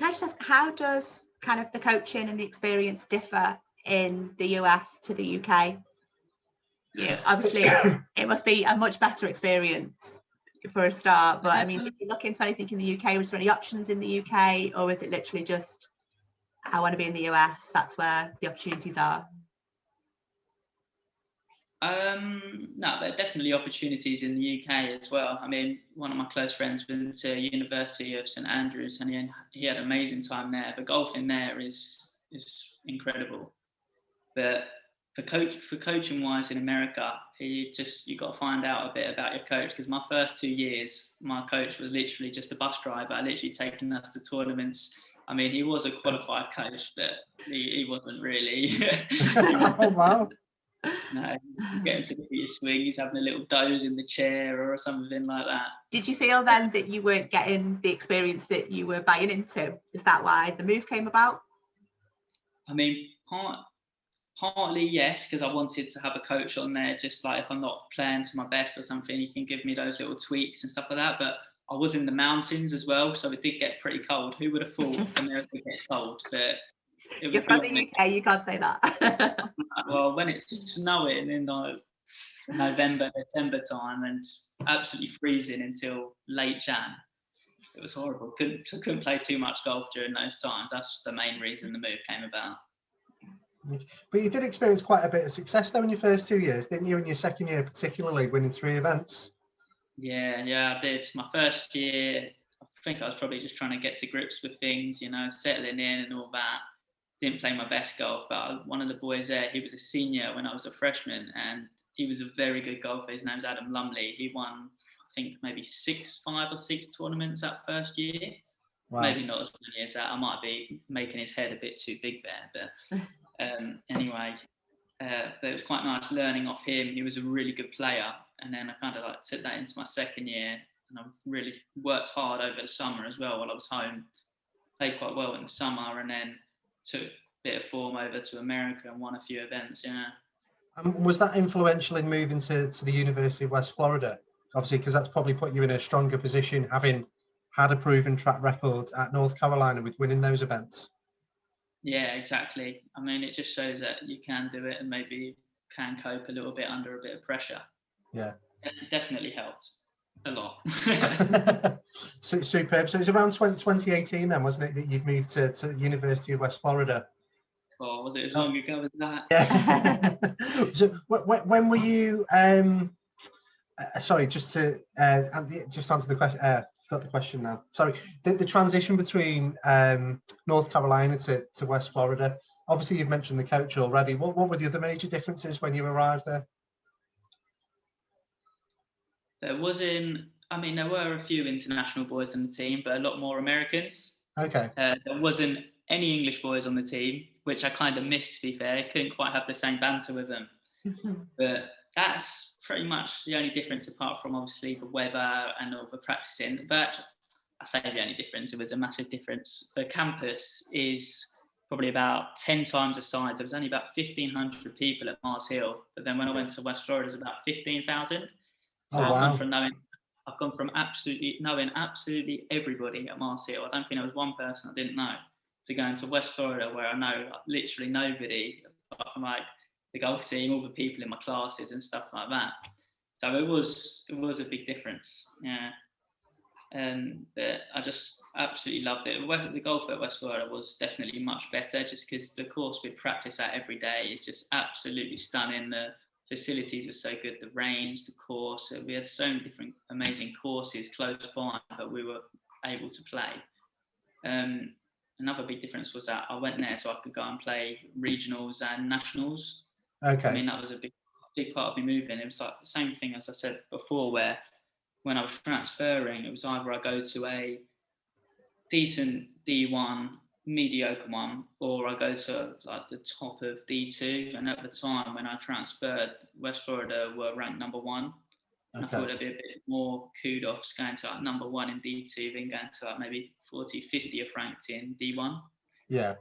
I just ask, how does kind of the coaching and the experience differ in the US to the UK? Obviously it must be a much better experience for a start, but I mean, did you look into anything in the UK? Was there any options in the UK, or is it literally just, I want to be in the US, that's where the opportunities are? No, there are definitely opportunities in the UK as well. I mean, one of my close friends went to University of St Andrews, and he had an amazing time there. The golfing there is incredible. But for coaching wise in America, you got to find out a bit about your coach, because my first 2 years, my coach was literally just a bus driver, literally taking us to tournaments. I mean, he was a qualified coach, but he wasn't really. Oh, wow. No, you get him to look at your swing, he's having a little doze in the chair or something like that. Did you feel then that you weren't getting the experience that you were buying into? Is that why the move came about? I mean, partly yes, because I wanted to have a coach on there, just like if I'm not playing to my best or something, he can give me those little tweaks and stuff like that. But I was in the mountains as well, so it did get pretty cold. Who would have thought America gets cold? But you're from the UK, you can't say that. Well, when it's snowing in November, December time, and absolutely freezing until late Jan, it was horrible. Couldn't play too much golf during those times. That's the main reason the move came about. But you did experience quite a bit of success though in your first 2 years, didn't you? In your second year, particularly, winning 3 events. Yeah, I did. My first year, I think I was probably just trying to get to grips with things, settling in and all that. Didn't play my best golf, but one of the boys there, he was a senior when I was a freshman, and he was a very good golfer. His name's Adam Lumley. He won, I think, maybe 5 or 6 tournaments that first year. Wow. Maybe not as many as that. I might be making his head a bit too big there, but anyway, but it was quite nice learning off him. He was a really good player, and then I kind of like took that into my second year, and I really worked hard over the summer as well while I was home. Played quite well in the summer, and then took a bit of form over to America and won a few events. Was that influential in moving to the University of West Florida? Obviously, because that's probably put you in a stronger position, having had a proven track record at North Carolina with winning those events. Yeah, exactly. I mean, it just shows that you can do it and maybe can cope a little bit under a bit of pressure. Yeah. It definitely helped a lot. So, superb. So it was around 2018 then, wasn't it, that you've moved to the University of West Florida? Oh, was it as long ago as that? Yeah. So when were you, sorry, just to answer the question, got the question now. Sorry, the transition between North Carolina to West Florida. Obviously, you've mentioned the coach already. What were the other major differences when you arrived there? There were a few international boys on the team, but a lot more Americans. Okay. There wasn't any English boys on the team, which I kind of missed, to be fair. I couldn't quite have the same banter with them. But that's pretty much the only difference, apart from obviously the weather and all the practicing. But I say the only difference, it was a massive difference. The campus is probably about 10 times the size. There was only about 1,500 people at Mars Hill. But then when I went to West Florida, it was about 15,000. So wow. I've gone from absolutely knowing absolutely everybody at Mars Hill. I don't think there was one person I didn't know, to going to West Florida, where I know literally nobody, apart from like the golf team, all the people in my classes and stuff like that. So it was a big difference. Yeah. But I just absolutely loved it. The golf at West Florida was definitely much better, just because the course we practice at every day is just absolutely stunning. The facilities were so good, the range, the course. We had so many different amazing courses close by that we were able to play. Another big difference was that I went there so I could go and play regionals and nationals. Okay. I mean, that was a big part of me moving. It was like the same thing as I said before, where when I was transferring, it was either I go to a decent D1, mediocre one, or I go to like the top of D2. And at the time when I transferred, West Florida were ranked number 1. And I thought there'd be a bit more kudos going to like number 1 in D2 than going to like maybe 40, 50th ranked in D1. Yeah.